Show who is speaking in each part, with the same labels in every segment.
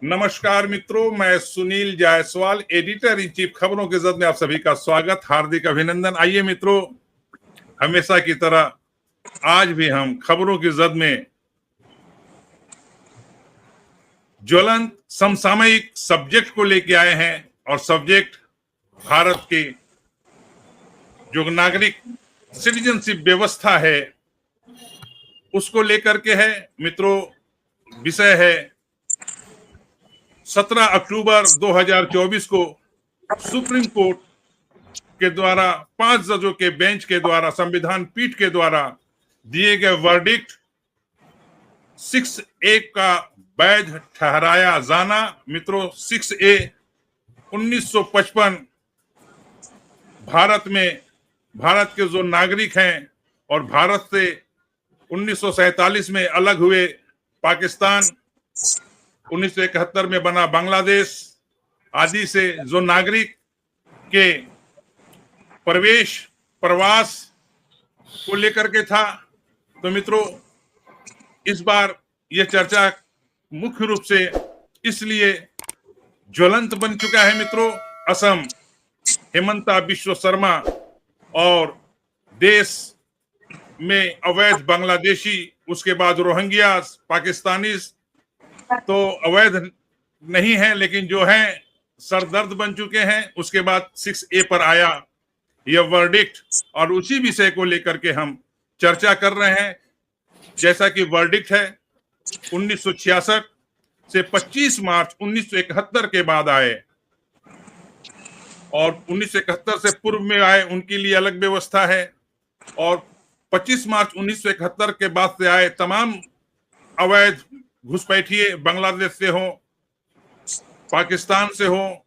Speaker 1: नमस्कार मित्रों, मैं Sunil Jaiswal, editor in chief खबरों की जद में आप सभी का स्वागत, हार्दिक अभिनंदन। आइए मित्रों, हमेशा की तरह आज भी हम खबरों की जद में ज्वलंत समसामयिक सब्जेक्ट को लेके आए हैं और सब्जेक्ट भारत की जो नागरिक सिटीजनशिप व्यवस्था है उसको लेकर के है। मित्रों, विषय है 17 अक्टूबर 2024 को सुप्रीम कोर्ट के द्वारा 5 जजों के बेंच के द्वारा, संविधान पीठ के द्वारा दिए गए वर्डिक्ट 6A का वैध ठहराया जाना। मित्रों, 6A 1955 भारत के जो नागरिक हैं और भारत से 1947 में अलग हुए पाकिस्तान, 1971 में बना बांग्लादेश आदि से जो नागरिक के प्रवेश प्रवास को लेकर के था। तो मित्रों, इस बार यह चर्चा मुख्य रूप से इसलिए ज्वलंत बन चुका है। मित्रों, असम, हेमंता बिश्व शर्मा और देश में अवैध बांग्लादेशी, उसके बाद रोहिंग्या, पाकिस्तानी तो अवैध नहीं है लेकिन जो है सरदर्द बन चुके हैं। उसके बाद 6A पर आया यह वर्डिक्ट और उसी विषय को लेकर के हम चर्चा कर रहे हैं। जैसा कि वर्डिक्ट है 1966 से 25 मार्च 1971 के बाद आए और 1971 से पूर्व में आए उनके लिए अलग व्यवस्था है, और 25 मार्च 1971 के बाद से आए तमाम अवैध घुसपैठिए बांग्लादेश से हो, पाकिस्तान से हो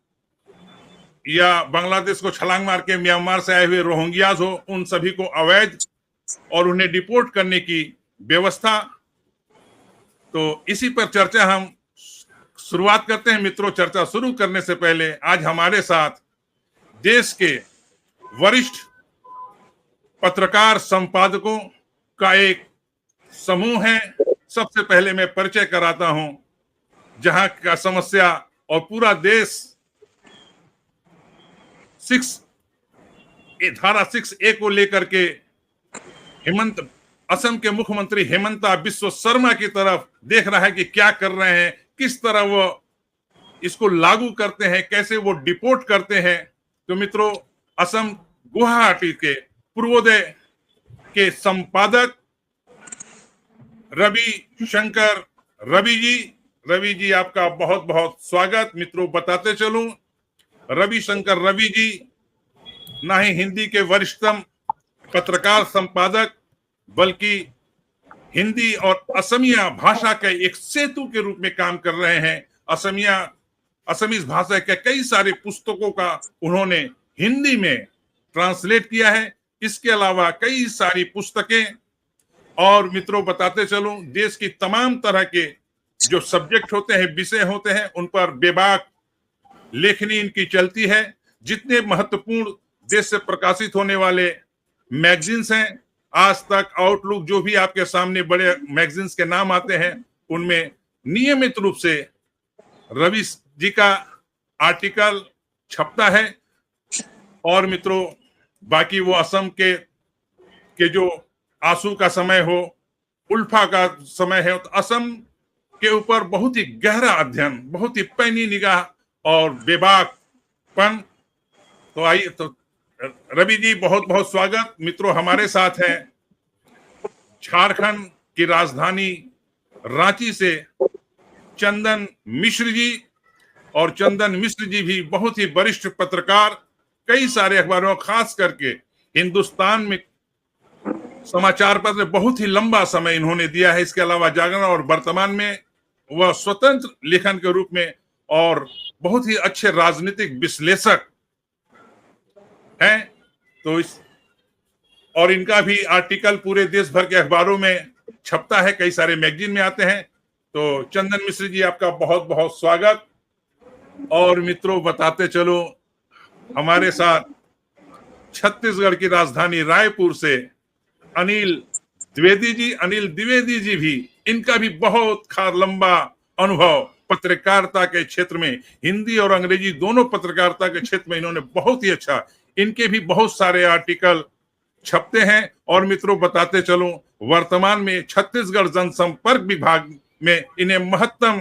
Speaker 1: या बांग्लादेश को छलांग मार के म्यांमार से आए हुए रोहिंग्याज हो, उन सभी को अवैध और उन्हें डिपोर्ट करने की व्यवस्था। तो इसी पर चर्चा हम शुरुआत करते हैं। मित्रों, चर्चा शुरू करने से पहले आज हमारे साथ देश के वरिष्ठ पत्रकार संपादकों का एक समूह है। सबसे पहले मैं परिचय कराता हूं, जहां का समस्या और पूरा देश धारा 6A को लेकर के असम के मुख्यमंत्री हेमंता बिश्व शर्मा की तरफ देख रहा है कि क्या कर रहे हैं, किस तरह वो इसको लागू करते हैं, कैसे वो डिपोर्ट करते हैं। तो मित्रों, असम गुवाहाटी के पूर्वोदय के संपादक रवि जी आपका बहुत बहुत स्वागत। मित्रों, बताते चलूं, रवि जी ना ही हिंदी के वरिष्ठतम पत्रकार संपादक बल्कि हिंदी और असमिया भाषा के एक सेतु के रूप में काम कर रहे हैं। असमीज भाषा के कई सारे पुस्तकों का उन्होंने हिंदी में ट्रांसलेट किया है। इसके अलावा कई सारी पुस्तकें, और मित्रों बताते चलूं, देश की तमाम तरह के जो सब्जेक्ट होते हैं, विषय होते हैं, उन पर बेबाक लेखनी इनकी चलती है। जितने महत्वपूर्ण देश से प्रकाशित होने वाले मैगजीन्स हैं, आज तक, आउटलुक, जो भी आपके सामने बड़े मैगजीन्स के नाम आते हैं, उनमें नियमित रूप से रवि जी का आर्टिकल छपता है। और मित्रों, बाकी वो असम के जो आंसू का समय हो, उल्फा का समय है, तो असम के ऊपर बहुत ही गहरा अध्ययन, बहुत ही पैनी निगाह और बेबाकपन। तो आइए, तो रवि जी बहुत बहुत स्वागत। मित्रों, हमारे साथ हैं झारखंड की राजधानी रांची से चंदन मिश्र जी, और चंदन मिश्र जी भी बहुत ही वरिष्ठ पत्रकार, कई सारे अखबारों, खास करके हिंदुस्तान में समाचार पत्र बहुत ही लंबा समय इन्होंने दिया है। इसके अलावा जागरण, और वर्तमान में वह स्वतंत्र लेखन के रूप में और बहुत ही अच्छे राजनीतिक विश्लेषक हैं। तो और इनका भी आर्टिकल पूरे देश भर के अखबारों में छपता है, कई सारे मैगजीन में आते हैं। तो चंदन मिश्र जी, आपका बहुत बहुत स्वागत। और मित्रों, बताते चलो, हमारे साथ छत्तीसगढ़ की राजधानी रायपुर से अनिल द्विवेदी जी भी, इनका भी बहुत लंबा अनुभव पत्रकारिता के क्षेत्र में, हिंदी और अंग्रेजी दोनों पत्रकारिता के क्षेत्र में इन्होंने बहुत ही अच्छा, इनके भी बहुत सारे आर्टिकल छपते हैं। और मित्रों बताते चलूं, वर्तमान में छत्तीसगढ़ जनसंपर्क विभाग में इन्हें महत्तम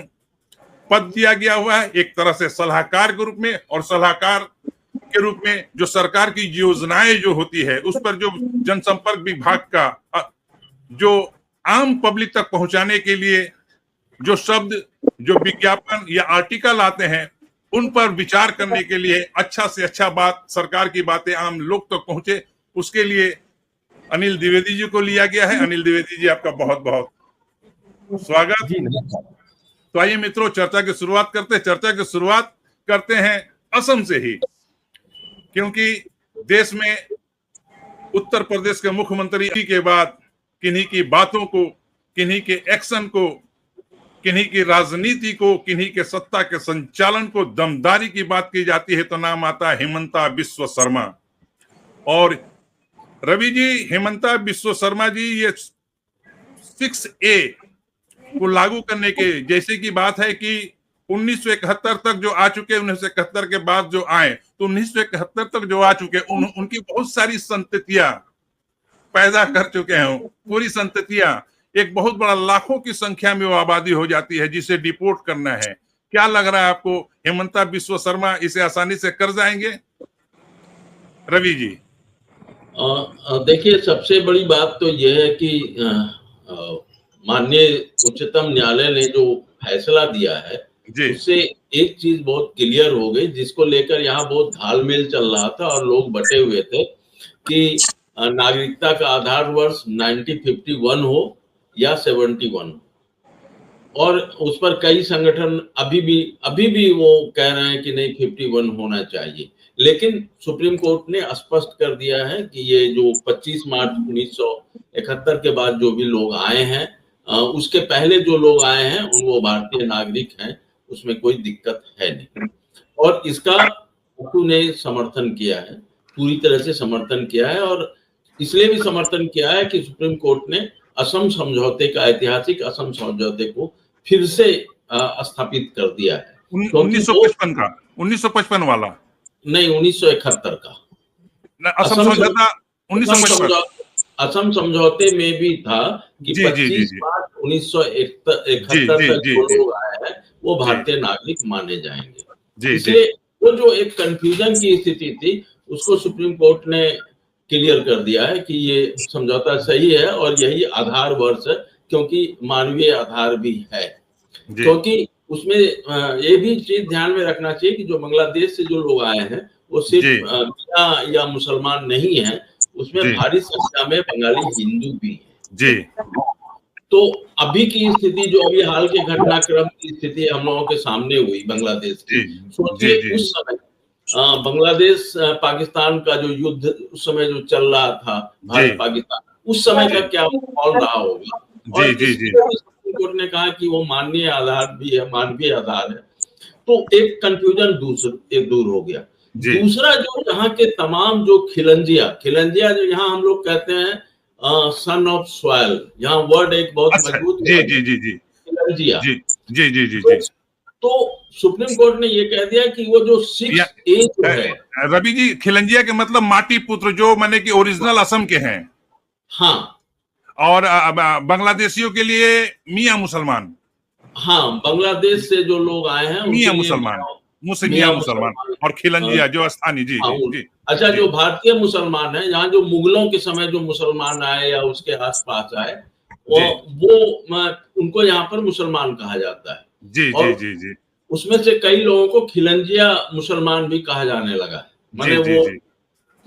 Speaker 1: पद दिया गया हुआ है, एक तरह से सलाहकार के रूप में, और सलाहकार के रूप में जो सरकार की योजनाएं जो होती है उस पर जो जनसंपर्क विभाग का जो आम पब्लिक तक पहुंचाने के लिए जो शब्द, जो विज्ञापन या आर्टिकल आते हैं, उन पर विचार करने के लिए अच्छा से अच्छा बात, सरकार की बातें आम लोग तक पहुंचे, उसके लिए अनिल द्विवेदी जी को लिया गया है। अनिल द्विवेदी जी, आपका बहुत बहुत स्वागत। तो आइए मित्रों, चर्चा की शुरुआत करते हैं असम से ही, क्योंकि देश में उत्तर प्रदेश के मुख्यमंत्री के बाद किन्हीं की बातों को, किन्हीं के एक्शन को, किन्हीं की राजनीति को, किन्हीं के सत्ता के संचालन को, दमदारी की बात की जाती है तो नाम आता है हेमंता बिस्वा शर्मा। और रवि जी, हेमंता बिस्वा शर्मा जी ये 6A को लागू करने के जैसे की बात है कि 1971 तक जो आ चुके, 1971 के बाद जो आए, तो 1971 तक जो आ चुके उनकी बहुत सारी संततियां पैदा कर चुके हैं। पूरी संततियां, एक बहुत बड़ा लाखों की संख्या में वो आबादी हो जाती है जिसे डिपोर्ट करना है। क्या लग रहा है आपको, हेमंता बिस्वा शर्मा इसे आसानी से कर जाएंगे? रवि जी
Speaker 2: देखिए, सबसे बड़ी बात तो यह है कि माननीय उच्चतम न्यायालय ने जो फैसला दिया है उससे एक चीज बहुत क्लियर हो गई, जिसको लेकर यहाँ बहुत घालमेल चल रहा था और लोग बटे हुए थे कि नागरिकता का आधार वर्ष 1951 हो या 71 हो। और उस पर कई संगठन अभी भी वो कह रहे हैं कि नहीं 51 होना चाहिए। लेकिन सुप्रीम कोर्ट ने स्पष्ट कर दिया है कि ये जो 25 मार्च 1971 के बाद जो भी लोग आए हैं, उसके पहले जो लोग आए हैं वो भारतीय नागरिक हैं, उसमें कोई दिक्कत है नहीं। और इसका ने समर्थन किया है, पूरी तरह से समर्थन किया है, और इसलिए भी समर्थन किया है कि सुप्रीम कोर्ट ने असम समझौते का, ऐतिहासिक असम समझौते को फिर से स्थापित कर दिया है।
Speaker 1: 1955 का, 1955 वाला
Speaker 2: नहीं, 1971 का
Speaker 1: असम समझौता। 1955
Speaker 2: असम समझौते में भी था कि 25 मार्च 1971 तक जो लोग आए हैं वो भारतीय नागरिक माने जाएंगे। इसलिए वो जो एक कंफ्यूजन की स्थिति थी उसको सुप्रीम कोर्ट ने क्लियर कर दिया है कि ये समझौता सही है और यही आधार वर्ष है, क्योंकि मानवीय आधार भी है। क्योंकि उसमें ये भी चीज ध्यान में रखना चाहिए कि जो बांग्लादेश से जो लोग आए हैं वो सिर्फ मियां या मुसलमान नहीं है, उसमें भारी संख्या में बंगाली हिंदू भी है। तो अभी की स्थिति, जो अभी हाल के घटनाक्रम की स्थिति हम लोगों के सामने हुई बांग्लादेश की, सोचिए उस समय बांग्लादेश पाकिस्तान का जो युद्ध उस समय जो चल रहा था, भारत पाकिस्तान, उस समय का क्या माहौल रहा होगा। और सुप्रीम कोर्ट ने कहा कि वो मानवीय आधार भी है, मानवीय आधार है, तो एक कंफ्यूजन दूर हो गया। दूसरा, जो यहाँ के तमाम जो खिलंजिया जो यहाँ हम लोग कहते हैं सन ऑफ सॉइल, यहाँ वर्ड एक बहुत मजबूत खिलंजिया। तो सुप्रीम कोर्ट ने ये कह दिया कि वो जो 6A है,
Speaker 1: रवि जी, खिलंजिया के मतलब माटी पुत्र, जो माने कि ओरिजिनल असम के हैं।
Speaker 2: हाँ,
Speaker 1: और बांग्लादेशियों के लिए मियां मुसलमान।
Speaker 2: हाँ, बांग्लादेश से जो लोग आए हैं
Speaker 1: मियां मुसलमान, मियां मुसलमान, और खिलंजिया जो स्थानीय। जी।
Speaker 2: अच्छा, जो भारतीय मुसलमान है, यहाँ जो मुगलों के समय जो मुसलमान आए या उसके आसपास आए, वो उनको यहाँ पर मुसलमान कहा जाता है।
Speaker 1: जी।
Speaker 2: उसमें से कई लोगों को खिलंजिया मुसलमान भी कहा जाने लगा है। माने वो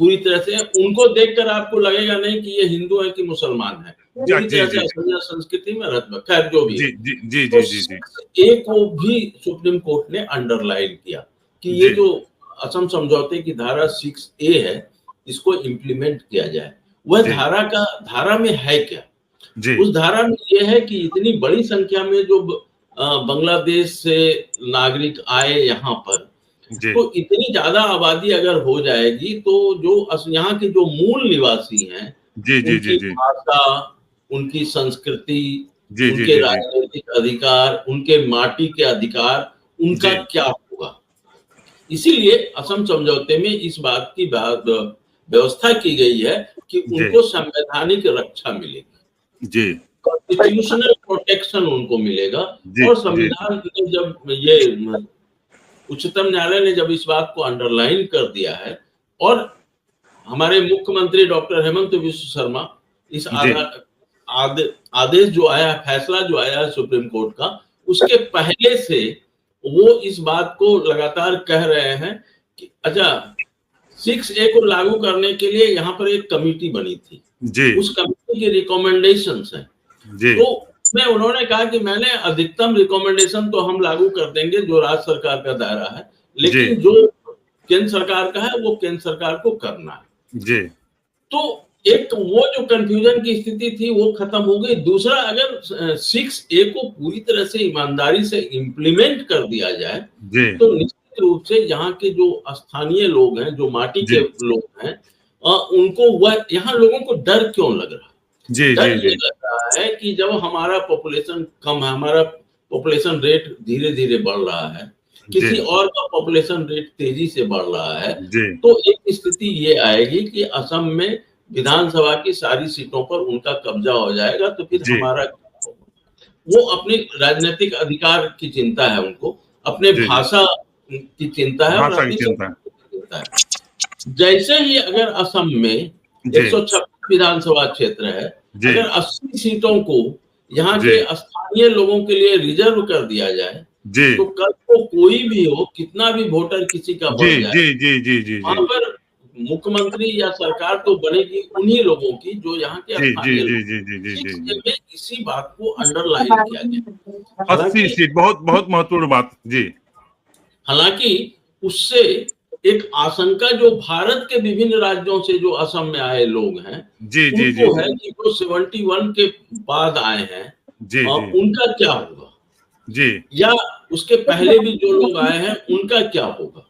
Speaker 2: पूरी तरह से, उनको देखकर आपको लगेगा नहीं कि ये हिंदू है कि मुसलमान है, पूरी तरह से असमिया संस्कृति में रत्न। खैर, जो भी एक को भी सुप्रीम कोर्ट ने अंडरलाइन किया कि ये जो असम समझौते की धारा 6A है, इसको इम्प्लीमेंट किया जाए। वह धारा में है क्या? उस धारा में यह है कि इतनी बड़ी संख्या में जो बांग्लादेश से नागरिक आए यहाँ पर, तो इतनी ज्यादा आबादी अगर हो जाएगी तो जो यहाँ के जो मूल निवासी हैं, उनकी भाषा, उनकी संस्कृति,
Speaker 1: जी
Speaker 2: उनके
Speaker 1: जी
Speaker 2: राजनीतिक अधिकार, उनके माटी के अधिकार, उनका
Speaker 1: जी
Speaker 2: क्या होगा। इसीलिए असम समझौते में इस बात की व्यवस्था की गई है कि
Speaker 1: जी
Speaker 2: उनको संवैधानिक रक्षा मिलेगी,
Speaker 1: जी
Speaker 2: कॉन्स्टिट्यूशनल प्रोटेक्शन उनको मिलेगा।
Speaker 1: जी
Speaker 2: और
Speaker 1: जी
Speaker 2: संविधान ने जब ये उच्चतम न्यायालय ने जब इस बात को अंडरलाइन कर दिया है, और हमारे मुख्यमंत्री डॉक्टर हेमंत विश्व शर्मा इस
Speaker 1: जी
Speaker 2: आदेश जो आया, फैसला जो आया है सुप्रीम कोर्ट का, उसके पहले से वो इस बात को लगातार कह रहे हैं कि अच्छा, 6A को लागू करने के लिए यहाँ पर एक कमेटी बनी थी,
Speaker 1: जी
Speaker 2: उस कमेटी की रिकमेंडेशंस हैं।
Speaker 1: जी
Speaker 2: तो मैं उन्होंने कहा कि मैंने अधिकतम रिकमेंडेशन तो हम लागू कर देंगे जो राज्य सरकार का दायरा है,
Speaker 1: जी
Speaker 2: लेकिन जो केंद्र सरकार का है वो केंद्र सरकार को करना है।
Speaker 1: जी
Speaker 2: तो एक वो जो कंफ्यूजन की स्थिति थी वो खत्म हो गई। दूसरा, अगर 6A को पूरी तरह से ईमानदारी से इम्प्लीमेंट कर दिया जाए
Speaker 1: जी
Speaker 2: तो निश्चित रूप से यहाँ के जो स्थानीय लोग हैं, जो माटी के
Speaker 1: जी
Speaker 2: लोग हैं, उनको वह, यहाँ लोगों को डर क्यों लग रहा है?
Speaker 1: जी
Speaker 2: डर
Speaker 1: जी
Speaker 2: ये लग रहा है कि जब हमारा पॉपुलेशन कम है, हमारा पॉपुलेशन रेट धीरे धीरे बढ़ रहा है, किसी और का पॉपुलेशन रेट तेजी से बढ़ रहा है,
Speaker 1: जी
Speaker 2: तो एक स्थिति ये आएगी कि असम में विधानसभा की सारी सीटों पर उनका कब्जा हो जाएगा। तो फिर
Speaker 1: जी
Speaker 2: हमारा वो अपने राजनीतिक अधिकार की चिंता है उनको, अपने
Speaker 1: जी
Speaker 2: भाषा की चिंता है और
Speaker 1: भाषा की
Speaker 2: अपनी
Speaker 1: चिंता है।
Speaker 2: संस्कृति की चिंता है। जैसे ही अगर असम में
Speaker 1: जी
Speaker 2: 126 विधानसभा क्षेत्र है,
Speaker 1: जी
Speaker 2: अगर 80 सीटों को यहाँ
Speaker 1: जी
Speaker 2: के स्थानीय लोगों के लिए रिजर्व कर दिया जाए,
Speaker 1: जी
Speaker 2: तो कल को कोई भी हो, कितना भी वोटर किसी का
Speaker 1: जी
Speaker 2: बढ़ जाए,
Speaker 1: जी जी जी जी
Speaker 2: वहां पर मुख्यमंत्री या सरकार तो बनेगी उन्हीं लोगों की जो यहाँ के
Speaker 1: जी जी
Speaker 2: स्थानीय
Speaker 1: जी
Speaker 2: लोग।
Speaker 1: जी जी जी जी
Speaker 2: 6A में इसी बात को अंडरलाइन किया गया।
Speaker 1: 80 सीट, बहुत बहुत महत्वपूर्ण बात। जी
Speaker 2: हालांकि उससे एक आशंका जो भारत के विभिन्न राज्यों से जो असम में आए लोग हैं,
Speaker 1: जी जी जी
Speaker 2: उनको
Speaker 1: जी
Speaker 2: है कि जो 71 के बाद आए हैं,
Speaker 1: जी जी
Speaker 2: उनका क्या होगा,
Speaker 1: जी
Speaker 2: या उसके पहले भी जो लोग आए हैं उनका क्या होगा।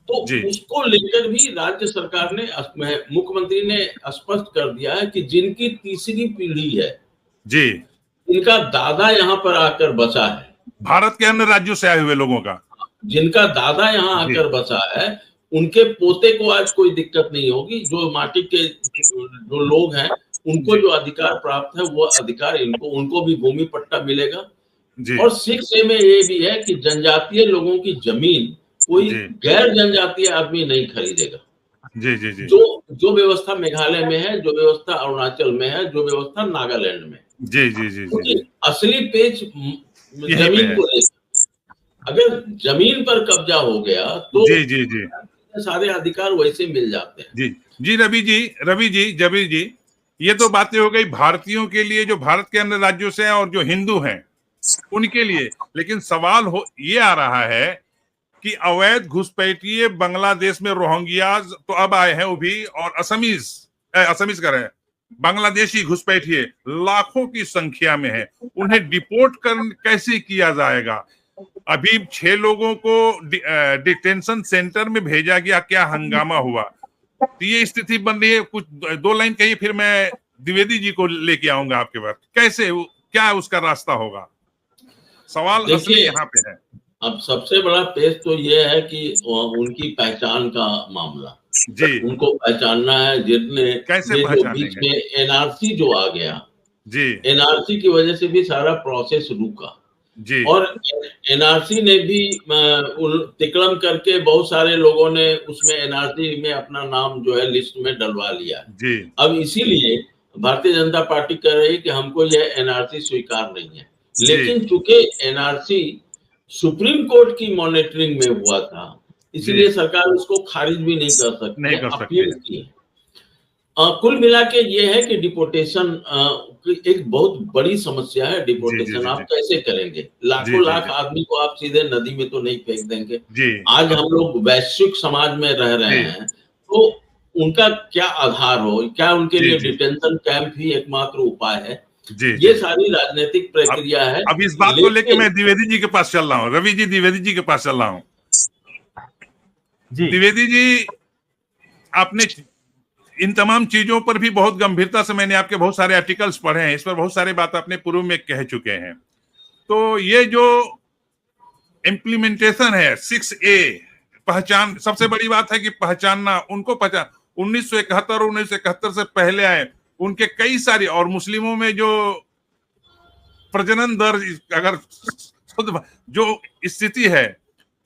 Speaker 2: तो
Speaker 1: जी
Speaker 2: उसको लेकर भी राज्य सरकार ने, मुख्यमंत्री ने स्पष्ट कर दिया है कि जिनकी तीसरी पीढ़ी है,
Speaker 1: जी
Speaker 2: जिनका दादा यहाँ पर आकर बसा है,
Speaker 1: भारत के अन्य राज्यों से आए हुए लोगों का,
Speaker 2: जिनका दादा यहाँ
Speaker 1: जी
Speaker 2: आकर बसा है, उनके पोते को आज कोई दिक्कत नहीं होगी। जो माटी के जो लोग हैं, उनको
Speaker 1: जी
Speaker 2: जो अधिकार प्राप्त है वो अधिकार इनको, उनको भी भूमि पट्टा मिलेगा।
Speaker 1: जी
Speaker 2: और 6A में ये भी है कि जनजातीय लोगों की जमीन कोई
Speaker 1: जी
Speaker 2: गैर जनजातीय आदमी नहीं खरीदेगा।
Speaker 1: जी जी जी
Speaker 2: जो जो व्यवस्था मेघालय में है, जो व्यवस्था अरुणाचल में है, जो व्यवस्था नागालैंड में,
Speaker 1: जी जी जी
Speaker 2: क्योंकि
Speaker 1: जी
Speaker 2: असली पेच
Speaker 1: यहीं पे
Speaker 2: जमीन
Speaker 1: है।
Speaker 2: को लेकर, अगर जमीन पर कब्जा हो गया तो
Speaker 1: जी जी जी
Speaker 2: सारे अधिकार वैसे मिल जाते हैं।
Speaker 1: जी जी रवि जी, ये तो बातें हो गई भारतीयों के लिए जो भारत के अन्य राज्यों से हैं और जो हिंदू हैं उनके लिए। लेकिन सवाल ये आ रहा है कि अवैध घुसपैठिए बांग्लादेश में रोहिंग्याज तो अब आए हैं वो भी, और असमीज कर रहे हैं, बांग्लादेशी घुसपैठिए लाखों की संख्या में है। उन्हें डिपोर्ट कैसे किया जाएगा? अभी 6 लोगों को डिटेंशन सेंटर में भेजा गया, क्या हंगामा हुआ। तो ये स्थिति बन रही है। कुछ 2 लाइन कहिए, फिर मैं द्विवेदी जी को लेके आऊंगा आपके पास। कैसे, क्या उसका रास्ता होगा? सवाल असली
Speaker 2: देखिए,
Speaker 1: यहाँ पे है।
Speaker 2: अब सबसे बड़ा पेश तो ये है कि उनकी पहचान का मामला,
Speaker 1: जी
Speaker 2: उनको पहचानना है। जितने
Speaker 1: कैसे
Speaker 2: ये जो बीच
Speaker 1: पहचानेंगे?
Speaker 2: में एनआरसी जो आ गया,
Speaker 1: जी
Speaker 2: एनआरसी की वजह से भी सारा प्रोसेस रुका।
Speaker 1: जी
Speaker 2: और एनआरसी ने भी तिकड़म करके बहुत सारे लोगों ने उसमें एनआरसी में अपना नाम जो है लिस्ट में डलवा लिया है।
Speaker 1: जी
Speaker 2: अब इसीलिए भारतीय जनता पार्टी कह रही है कि हमको यह एनआरसी स्वीकार नहीं है।
Speaker 1: जी
Speaker 2: लेकिन चूंकि एनआरसी सुप्रीम कोर्ट की मॉनिटरिंग में हुआ था,
Speaker 1: जी
Speaker 2: इसीलिए सरकार उसको खारिज भी नहीं कर सकती
Speaker 1: नहीं
Speaker 2: है,
Speaker 1: कर सकते
Speaker 2: अपील
Speaker 1: हैं।
Speaker 2: की है। कुल मिला के ये है कि डिपोर्टेशन एक बहुत बड़ी समस्या है।
Speaker 1: जी जी
Speaker 2: डिपोर्टेशन
Speaker 1: जी
Speaker 2: आप
Speaker 1: जी
Speaker 2: कैसे करेंगे?
Speaker 1: जी
Speaker 2: लाखों
Speaker 1: जी
Speaker 2: लाख
Speaker 1: जी
Speaker 2: आदमी को आप सीधे नदी में तो नहीं फेंक देंगे।
Speaker 1: जी
Speaker 2: आज हम लोग वैश्विक समाज में रह रहे
Speaker 1: जी
Speaker 2: हैं, तो उनका क्या आधार हो? क्या उनके
Speaker 1: जी
Speaker 2: लिए
Speaker 1: जी
Speaker 2: डिटेंशन कैंप ही एकमात्र उपाय है?
Speaker 1: जी
Speaker 2: ये
Speaker 1: जी
Speaker 2: सारी राजनीतिक
Speaker 1: अब
Speaker 2: प्रक्रिया है।
Speaker 1: अब इस बात को लेके
Speaker 2: लेकिन
Speaker 1: मैं द्विवेदी जी के पास चल रहा हूँ। रवि जी, द्विवेदी जी के पास चल रहा हूँ।
Speaker 3: जी
Speaker 1: द्विवेदी जी, आपने इन तमाम चीजों पर भी बहुत गंभीरता से मैंने आपके बहुत सारे आर्टिकल्स पढ़े हैं, इस पर बहुत सारी बात आपने पूर्व में कह चुके हैं। तो ये जो इम्प्लीमेंटेशन है 6A, पहचान, सबसे बड़ी बात है कि पहचानना, उनको पहचान 1971 और 1971 से पहले आए उनके कई सारी, और मुस्लिमों में जो प्रजनन दर अगर जो स्थिति है,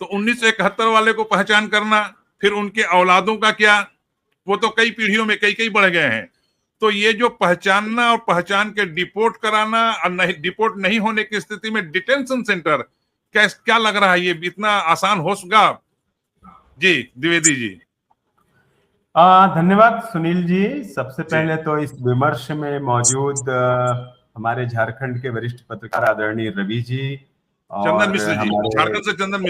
Speaker 1: तो 1971 वाले को पहचान करना, फिर उनके औलादों का क्या, वो तो कई पीढ़ियों में कई कई बढ़ गए हैं। तो ये जो पहचानना और पहचान के डिपोर्ट कराना, और नहीं डिपोर्ट नहीं होने की स्थिति में डिटेंशन सेंटर, क्या लग रहा है ये इतना आसान हो सका? जी द्विवेदी जी।
Speaker 3: धन्यवाद सुनील जी। सबसे पहले तो इस विमर्श में मौजूद हमारे झारखंड के वरिष्ठ पत्रकार आदरणीय रवि जी,
Speaker 1: चंदन मिश्र जी, झारखंड से चंदन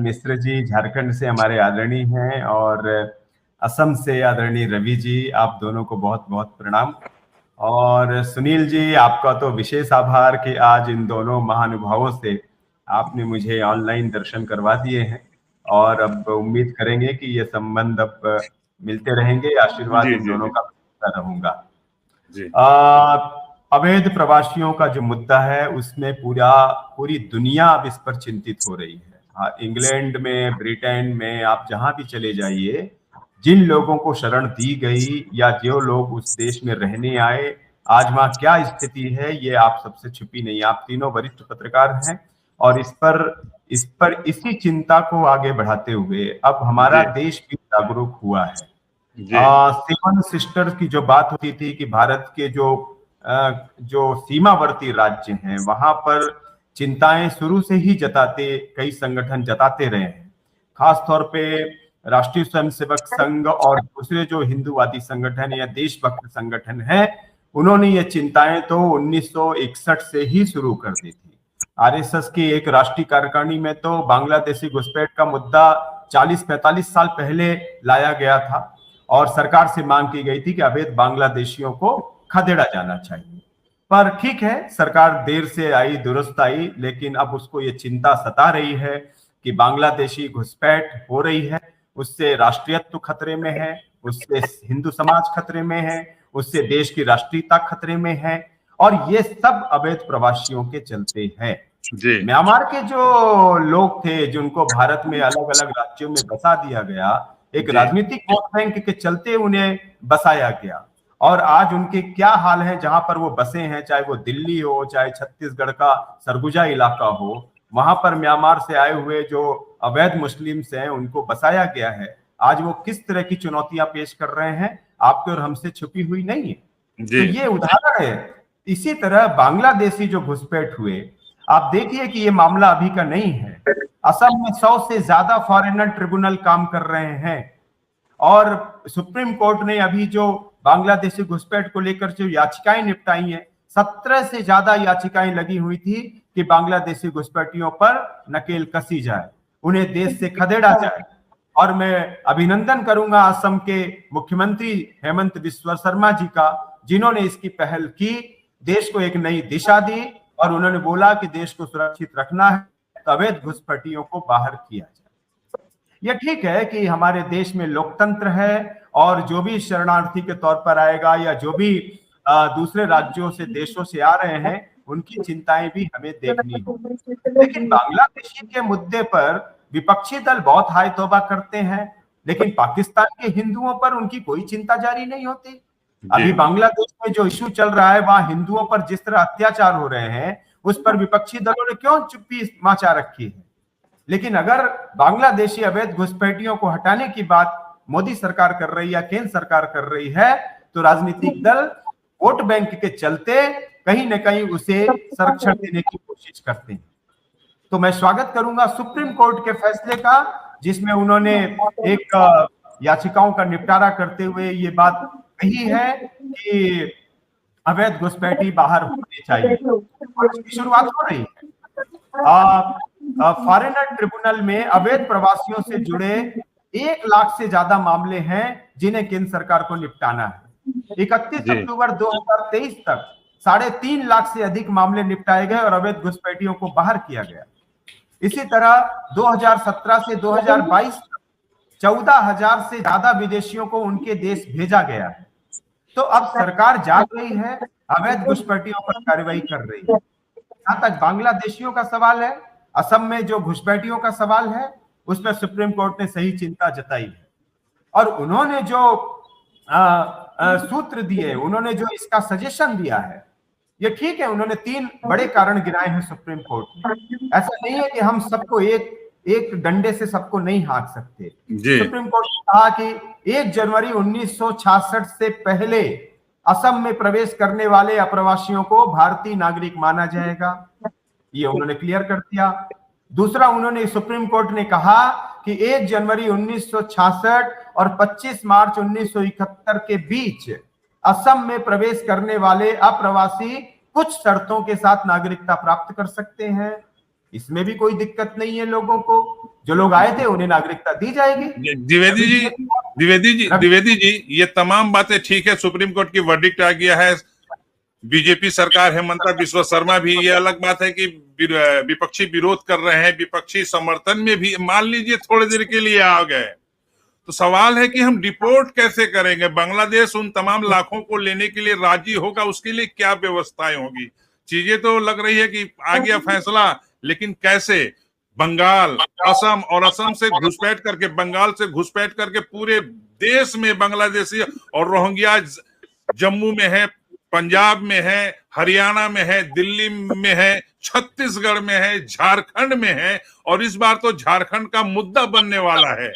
Speaker 1: मिश्र जी,
Speaker 3: झारखंड से हमारे आदरणीय हैं, और असम से आदरणीय रवि जी, आप दोनों को बहुत बहुत प्रणाम। और सुनील जी, आपका तो विशेष आभार कि आज इन दोनों महानुभावों से आपने मुझे ऑनलाइन दर्शन करवा दिए हैं, और अब उम्मीद करेंगे कि ये संबंध अब मिलते रहेंगे। आशीर्वाद इन दोनों का रहूंगा। अवैध प्रवासियों का जो मुद्दा है, उसमें पूरी दुनिया अब इस पर चिंतित हो रही है। हाँ, इंग्लैंड में, ब्रिटेन में, आप जहां भी चले जाइए, जिन लोगों को शरण दी गई या जो लोग उस देश में रहने आए, आज वहां क्या स्थिति है ये आप सबसे छुपी नहीं। आप तीनों वरिष्ठ पत्रकार हैं, और इसी चिंता को आगे बढ़ाते हुए अब हमारा देश भी जागरूक हुआ है। सेवन सिस्टर्स की जो बात होती थी कि भारत के जो सीमावर्ती राज्य हैं, वहां पर चिंताएं शुरू से ही कई संगठन जताते रहे हैं। खासतौर पे राष्ट्रीय स्वयंसेवक संघ और दूसरे जो हिंदूवादी संगठन या देशभक्त संगठन हैं, उन्होंने ये चिंताएं तो 1961 से ही शुरू कर दी थी। आरएसएस की एक राष्ट्रीय कार्यकारिणी में तो बांग्लादेशी घुसपैठ का मुद्दा 40-45 साल पहले लाया गया था, और सरकार से मांग की गई थी कि अवैध बांग्लादेशियों को खदेड़ा जाना चाहिए। पर ठीक है, सरकार देर से आई, दुरुस्त आई, लेकिन अब उसको ये चिंता सता रही है कि बांग्लादेशी घुसपैठ हो रही है, उससे राष्ट्रीयत्व खतरे में है, उससे हिंदू समाज खतरे में है, उससे देश की राष्ट्रीयता खतरे में है, और ये सब अवैध प्रवासियों के चलते है। म्यांमार के जो लोग थे, जिनको भारत में अलग अलग राज्यों में बसा दिया गया, एक राजनीतिक वोट बैंक के चलते उन्हें बसाया गया, और आज उनके क्या हाल है जहां पर वो बसे हैं, चाहे वो दिल्ली हो, चाहे छत्तीसगढ़ का सरगुजा इलाका हो, वहां पर म्यांमार से आए हुए जो अवैध मुस्लिम्स हैं, उनको बसाया गया है। आज वो किस तरह की चुनौतियां पेश कर रहे हैं, आपके और हमसे छुपी हुई नहीं है। तो ये उदाहरण है। इसी तरह बांग्लादेशी जो घुसपैठ हुए, आप देखिए कि ये मामला अभी का नहीं है। असम में 100 से ज्यादा फॉरेनर ट्रिब्यूनल काम कर रहे हैं, और सुप्रीम कोर्ट ने अभी जो बांग्लादेशी घुसपैठ को लेकर जो याचिकाएं निपटाई हैं, 17 से ज्यादा याचिकाएं लगी हुई थी कि बांग्लादेशी घुसपैठियों पर नकेल कसी जाए, उन्हें देश से खदेड़ा जाए। और मैं अभिनंदन करूंगा असम के मुख्यमंत्री हेमंत बिस्वा शर्मा जी का, जिन्होंने इसकी पहल की, देश को एक नई दिशा दी, और उन्होंने बोला कि देश को सुरक्षित रखना है तो अवैध घुसपैठियों को बाहर किया जाए। यह ठीक है कि हमारे देश में लोकतंत्र है, और जो भी शरणार्थी के तौर पर आएगा या जो भी दूसरे राज्यों से, देशों से आ रहे हैं, उनकी चिंताएं भी हमें देखनी होगी। लेकिन बांग्लादेशी के मुद्दे पर विपक्षी दल बहुत हाय तौबा करते हैं, लेकिन पाकिस्तान के हिंदुओं पर उनकी कोई चिंता जारी नहीं होती। अभी बांग्लादेश में जो इशू चल रहा है, वहां हिंदुओं पर जिस तरह अत्याचार हो रहे हैं, उस पर विपक्षी दलों ने क्यों चुप्पी मचा रखी है। लेकिन अगर बांग्लादेशी अवैध घुसपैठियों को हटाने की बात मोदी सरकार कर रही है, केंद्र सरकार कर रही है, तो राजनीतिक दल वोट बैंक के चलते कहीं न कहीं उसे संरक्षण देने की कोशिश करते हैं। तो मैं स्वागत करूंगा सुप्रीम कोर्ट के फैसले का, जिसमें उन्होंने एक याचिकाओं का निपटारा करते हुए ये बात कही है कि अवैध घुसपैठी बाहर होने चाहिए। इसकी शुरुआत हो रही है। फॉरेनर ट्रिब्यूनल में अवैध प्रवासियों से जुड़े 1 लाख से ज्यादा मामले हैं, जिन्हें केंद्र सरकार को निपटाना है। 31 अक्टूबर 2023 तक 3.5 लाख से अधिक मामले निपटाए गए और अवैध घुसपैठियों को बाहर किया गया। इसी तरह 2017 से 2022 तक 14,000 से ज्यादा विदेशियों को उनके देश भेजा गया है। तो अब सरकार जाग रही है, अवैध घुसपैठियों पर कार्रवाई कर रही है। जहां तक बांग्लादेशियों का सवाल है, असम में जो घुसपैठियों का सवाल है, उस पर सुप्रीम कोर्ट ने सही चिंता जताई है और उन्होंने जो सूत्र दिए, उन्होंने जो इसका सजेशन दिया है, ये ठीक है। उन्होंने 3 बड़े कारण गिनाए हैं सुप्रीम कोर्ट ने। ऐसा नहीं है कि हम सबको एक डंडे से सबको नहीं हाँक सकते। सुप्रीम कोर्ट ने कहा कि 1 जनवरी 1966 से पहले असम में प्रवेश करने वाले अप्रवासियों को भारतीय नागरिक माना जाएगा, ये उन्होंने क्लियर कर दिया। दूसरा, उन्होंने सुप्रीम कोर्ट ने कहा कि 1 जनवरी 1966 और 25 मार्च 1971 के बीच असम में प्रवेश करने वाले अप्रवासी कुछ शर्तों के साथ नागरिकता प्राप्त कर सकते हैं। इसमें भी कोई दिक्कत नहीं है लोगों को। जो लोग आए थे उन्हें नागरिकता दी जाएगी।
Speaker 1: द्विवेदी जी, ये तमाम बातें ठीक है, सुप्रीम कोर्ट की वर्डिक्ट आ गया है, बीजेपी सरकार हेमंता बिस्वा शर्मा भी, ये अलग बात है कि विपक्षी विरोध कर रहे हैं, विपक्षी समर्थन में भी मान लीजिए थोड़ी देर के लिए आ गए। तो सवाल है कि हम डिपोर्ट कैसे करेंगे? बांग्लादेश उन तमाम लाखों को लेने के लिए राजी होगा, उसके लिए क्या व्यवस्थाएं होगी? चीजें तो लग रही है कि आ गया फैसला, लेकिन कैसे? बंगाल, असम और असम से घुसपैठ करके, बंगाल से घुसपैठ करके पूरे देश में बांग्लादेशी और रोहिंग्या जम्मू में है, पंजाब में है, हरियाणा में है, दिल्ली में है, छत्तीसगढ़ में है, झारखंड में है, और इस बार तो झारखंड का मुद्दा बनने वाला है।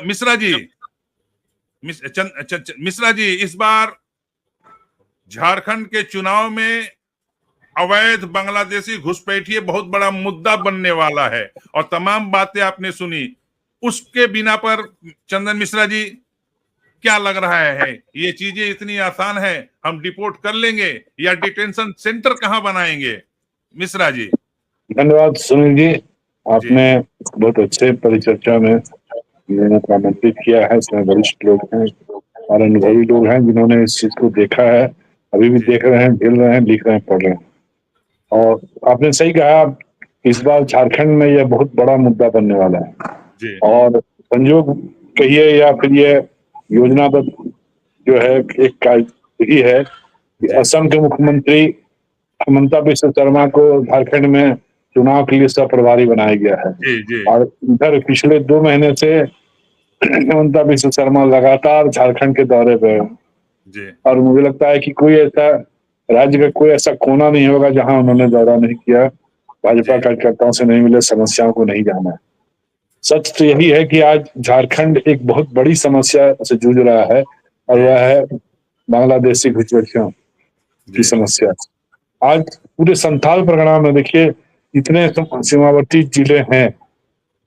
Speaker 1: मिश्रा जी, इस बार झारखंड के चुनाव में अवैध बांग्लादेशी घुसपैठिए बहुत बड़ा मुद्दा बनने वाला है, और तमाम बातें आपने सुनी। उसके बिना पर चंदन मिश्रा जी, क्या लग रहा है, ये चीजें इतनी आसान है, हम डिपोर्ट कर लेंगे या डिटेंशन सेंटर कहां बनाएंगे? मिश्रा जी।
Speaker 4: धन्यवाद सुनील जी, आपने बहुत अच्छे परिचर्चा में आमंत्रित किया है। इसमें वरिष्ठ लोग हैं और अनुभवी लोग हैं जिन्होंने इस चीज को देखा है, अभी भी देख रहे हैं, झेल रहे हैं, लिख रहे हैं, पढ़ रहे हैं। और आपने सही कहा, इस बार झारखंड में यह बहुत बड़ा मुद्दा बनने वाला है। और संयोग कहिए या फिर ये योजनाबद्ध जो है एक कार्य ही है कि असम के मुख्यमंत्री हेमंता बिस्वा शर्मा को झारखंड में चुनाव के लिए सह प्रभारी बनाया गया है। और इधर पिछले 2 महीने से हेमंता बिस्वा शर्मा लगातार झारखंड के दौरे पे है और मुझे लगता है कि कोई ऐसा राज्य का कोई ऐसा कोना नहीं होगा जहां उन्होंने दौरा नहीं किया, भाजपा कार्यकर्ताओं से नहीं मिले, समस्याओं को नहीं जाना। सच तो यही है कि आज झारखंड एक बहुत बड़ी समस्या से जूझ रहा है और वह है बांग्लादेशी घुसपैठियों की समस्या। आज पूरे संथाल परगना में देखिए इतने सीमावर्ती जिले हैं।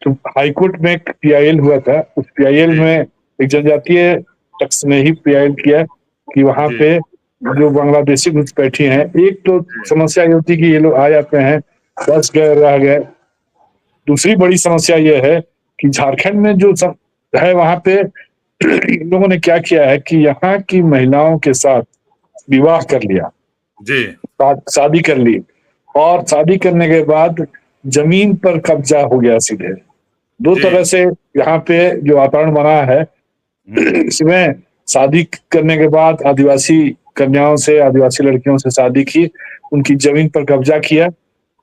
Speaker 4: तो हाईकोर्ट में एक PIL हुआ था, उस PIL में एक जनजातीय शख्स ने ही PIL किया कि वहां पे जो बांग्लादेशी घुसपैठी हैं, एक तो समस्या ये होती कि ये लोग आ जाते हैं, बस गए, रह गए। दूसरी बड़ी समस्या ये है कि झारखंड में जो है वहां पे इन लोगों ने क्या किया है कि यहाँ की महिलाओं के साथ विवाह कर लिया, शादी कर ली, और शादी करने के बाद जमीन पर कब्जा हो गया सीधे। 2 तरह से यहाँ पे जो वातावरण बना है, इसमें शादी करने के बाद आदिवासी कन्याओं से, आदिवासी लड़कियों से शादी की, उनकी जमीन पर कब्जा किया।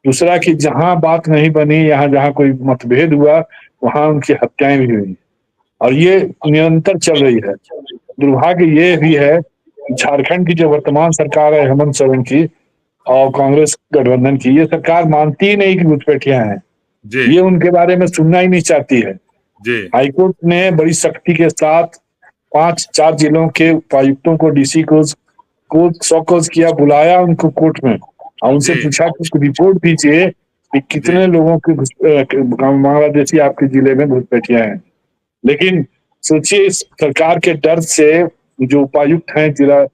Speaker 4: दूसरा कि जहां बात नहीं बनी, यहाँ जहां कोई मतभेद हुआ, वहां उनकी हत्याएं भी हुई और ये निरंतर चल रही है। दुर्भाग्य ये भी है झारखंड की जो वर्तमान सरकार है हेमंत सोरेन की और कांग्रेस गठबंधन की, ये सरकार मानती ही नहीं कि घुसपैठियां हैं, ये उनके बारे में सुनना ही नहीं चाहती है। हाईकोर्ट ने बड़ी सख्ती के साथ 5-4 जिलों के उपायुक्तों को, DC को शोकॉज किया, बुलाया उनको कोर्ट में और उनसे पूछा कि रिपोर्ट दीजिए कि कितने लोगों के बांग्लादेशी आपके जिले में घुसपैठियां हैं। लेकिन सोचिए इस सरकार के डर से जो उपायुक्त हैं, जिला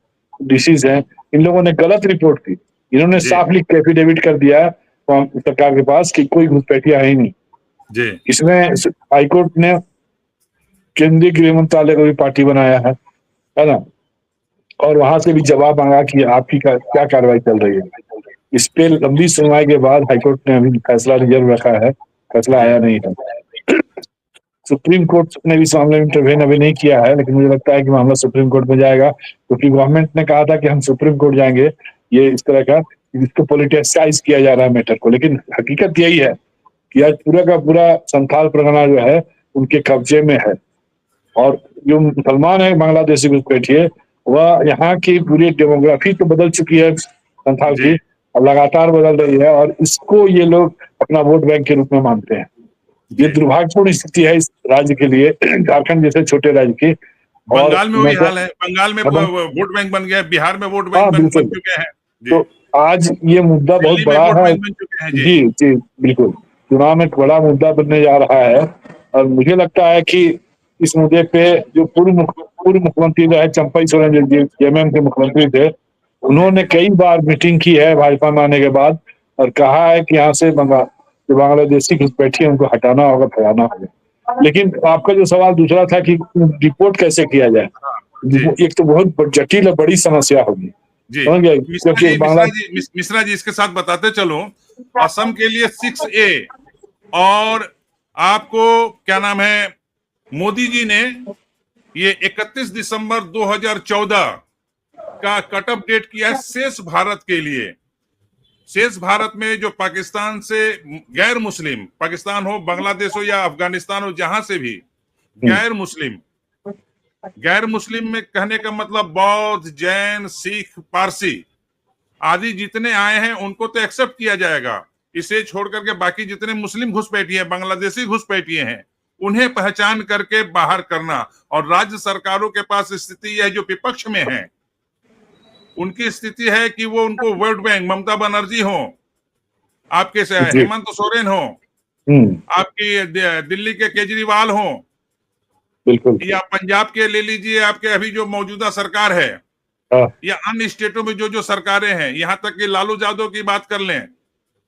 Speaker 4: DCs हैं, इन लोगों ने गलत रिपोर्ट दी। इन्होंने साफ लिख के एफिडेविट कर दिया सरकार के पास कि कोई घुसपैठिया है ही नहीं। इसमें हाईकोर्ट ने केंद्रीय गृह मंत्रालय को भी पार्टी बनाया है ना, और वहां से भी जवाब मांगा कि आपकी क्या कार्रवाई चल रही है। इस पे लंबी सुनवाई के बाद हाईकोर्ट ने अभी फैसला रिजर्व रखा है, फैसला आया नहीं है। सुप्रीम कोर्ट ने भी इस मामले में इंटरवेन अभी नहीं किया है, लेकिन मुझे लगता है कि मामला सुप्रीम कोर्ट में जाएगा, क्योंकि गवर्नमेंट ने कहा था कि हम सुप्रीम कोर्ट जाएंगे। ये इस तरह का इसको पॉलिटिसाइज किया जा रहा है मैटर को, लेकिन हकीकत यही है कि आज पूरा का पूरा संथाल परगना जो है उनके कब्जे में है। और जो मुसलमान है बांग्लादेशी घुसपैठिए, वह यहाँ की पूरी डेमोग्राफी तो बदल चुकी है संथाल की, और लगातार बदल रही है, और इसको ये लोग अपना वोट बैंक के रूप में मानते हैं। ये दुर्भाग्यपूर्ण स्थिति है इस राज्य के लिए, झारखंड जैसे छोटे राज्य की।
Speaker 1: बंगाल में वही हाल है, बंगाल में वोट बैंक बन गया, बिहार में वोट बैंक बन चुके हैं।
Speaker 4: तो आज ये मुद्दा बहुत बड़ा है जी जी, बिल्कुल चुनाव में बड़ा मुद्दा बनने जा रहा है। और मुझे लगता है कि इस मुद्दे पे जो पूर्व मुख्यमंत्री रहे चंपई सोरेन, जो जेएमएम के मुख्यमंत्री थे, उन्होंने कई बार मीटिंग की है भाजपा में आने के बाद, और कहा है कि यहाँ से जो बांग्लादेशी घुसपैठी है उनको हटाना होगा, फैलाना होगा। लेकिन आपका जो सवाल दूसरा था कि रिपोर्ट कैसे किया जाए, एक तो बहुत जटिल और बड़ी समस्या होगी।
Speaker 1: मिश्रा जी इसके साथ बताते चलो, असम के लिए 6A, और आपको क्या नाम है, मोदी जी ने ये 31 दिसंबर 2014 का कट ऑफ डेट किया है शेष भारत के लिए। शेष भारत में जो पाकिस्तान से गैर मुस्लिम, पाकिस्तान हो, बांग्लादेश हो या अफगानिस्तान हो, जहां से भी गैर मुस्लिम में कहने का मतलब बौद्ध, जैन, सिख, पारसी आदि जितने आए हैं उनको तो एक्सेप्ट किया जाएगा। इसे छोड़ करके बाकी जितने मुस्लिम घुसपैठिए, बांग्लादेशी घुसपैठिए हैं, उन्हें पहचान करके बाहर करना। और राज्य सरकारों के पास स्थिति यह जो विपक्ष में है उनकी स्थिति है कि वो उनको वोट बैंक, ममता बनर्जी हो, आपके हेमंत सोरेन हो, आपकी दिल्ली के केजरीवाल हो,
Speaker 4: बिल्कुल, या
Speaker 1: पंजाब के ले लीजिए आपके अभी जो मौजूदा सरकार है, या अन्य स्टेटों में जो सरकारें हैं, यहाँ तक कि लालू यादव की बात कर लें,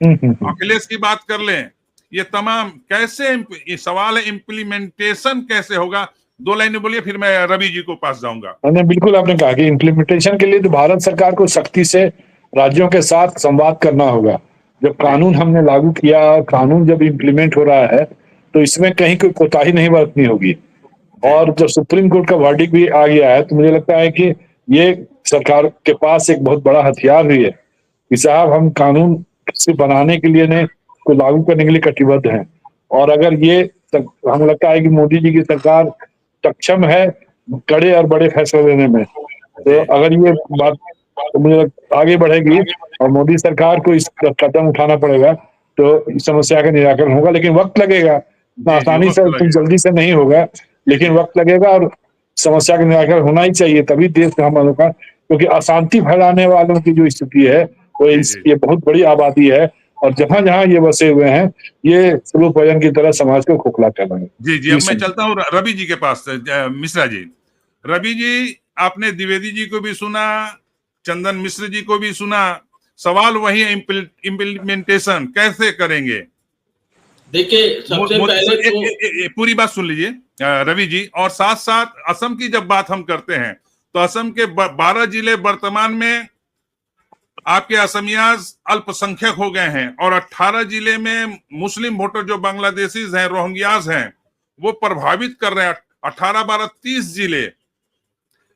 Speaker 1: अखिलेश की बात कर लें, ये तमाम कैसे, ये सवाल है इम्प्लीमेंटेशन कैसे होगा। 2 लाइनें बोलिए, फिर मैं रवि जी को पास जाऊंगा।
Speaker 4: बिल्कुल, आपने कहा कि इम्प्लीमेंटेशन के लिए तो भारत सरकार को सख्ती से राज्यों के साथ संवाद करना होगा। जब कानून हमने लागू किया, कानून जब इम्प्लीमेंट हो रहा है, तो इसमें कहीं कोई कोताही नहीं बरतनी होगी। और जब सुप्रीम कोर्ट का वर्डिक्ट भी आ गया है, तो मुझे लगता है कि ये सरकार के पास एक बहुत बड़ा हथियार भी है कि साहब हम कानून से बनाने के लिए ने को लागू करने के लिए कटिबद्ध हैं। और अगर ये हमें लगता है कि मोदी जी की सरकार सक्षम है कड़े और बड़े फैसले लेने में, तो अगर ये बात तो मुझे आगे बढ़ेगी और मोदी सरकार को इस कदम उठाना पड़ेगा, तो इस समस्या का निराकरण होगा। लेकिन वक्त लगेगा, आसानी से जल्दी से नहीं होगा, लेकिन वक्त लगेगा और समस्या का निराकरण होना ही चाहिए, तभी देश का हम लोग का, क्योंकि अशांति फैलाने वालों की जो स्थिति है वो ये बहुत बड़ी आबादी है, और जहां जहां ये बसे हुए हैं ये स्लो पॉइजन की तरह समाज को खोखला कर रहे हैं।
Speaker 1: जी जी, अब मैं चलता हूँ रवि जी के पास। मिश्रा जी, रवि जी, आपने द्विवेदी जी को भी सुना, चंदन मिश्र जी को भी सुना, सवाल वही है, इम्प्लीमेंटेशन कैसे करेंगे।
Speaker 2: देखिए, सबसे पहले तो
Speaker 1: पूरी बात सुन लीजिए रवि जी, और साथ साथ असम की जब बात हम करते हैं तो असम के 12 जिले वर्तमान में आपके असमियाज अल्पसंख्यक हो गए हैं, और 18 जिले में मुस्लिम वोटर जो बांग्लादेशीज हैं, रोहिंग्याज हैं, वो प्रभावित कर रहे हैं। 18, 12, 30 जिले।